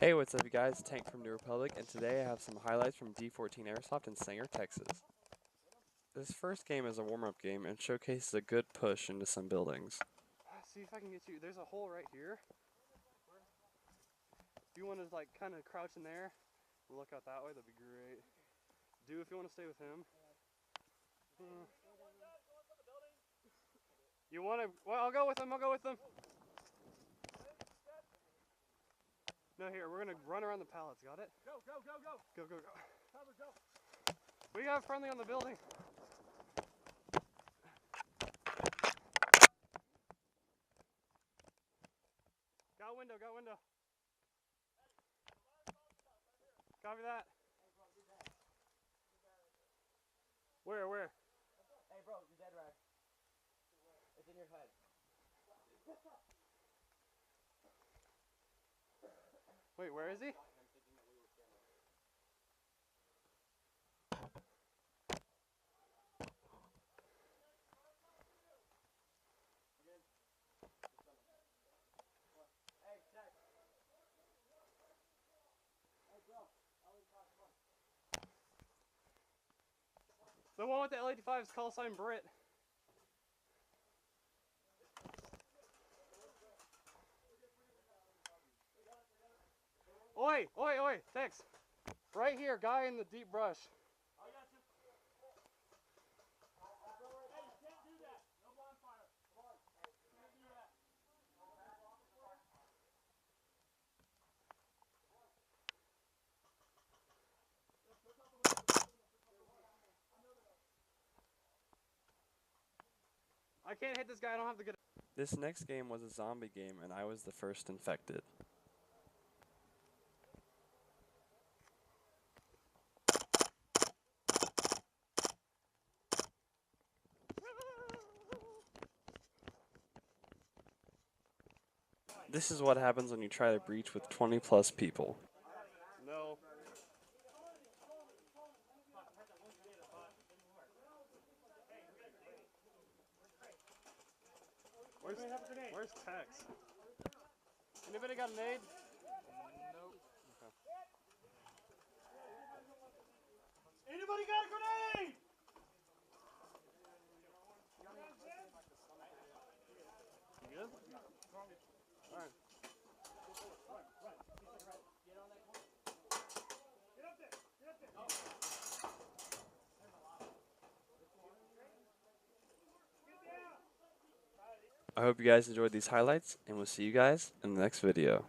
Hey, what's up you guys? Tank from New Republic, and today I have some highlights from D14 Airsoft in Sanger, Texas. This first game is a warm-up game and showcases a good push into some buildings. See if I can get you. There's a hole right here. If you want to like kind of crouch in there and look out that way, that'd be great. Do if you want to stay with him. You want to? Well, I'll go with him. No, here, we're gonna run around the pallets. Got it? Go. Go. Cover, go. We got friendly on the building. Got window. Copy that. Where? Hey bro, you're dead right. It's in your head. Wait, where is he? The one with the L85 is call sign Brit. Oi, Tex. Right here, guy in the deep brush. I got you. Hey, you can't do that. No bonfire. Come on. You can't do that. I can't hit this guy, I don't have the good. This next game was a zombie game and I was the first infected. This is what happens when you try to breach with 20 plus people. No. Where's Tex? Anybody got an aid? Nope. Okay. Anybody got a grenade? You good? Alright. I hope you guys enjoyed these highlights, and we'll see you guys in the next video.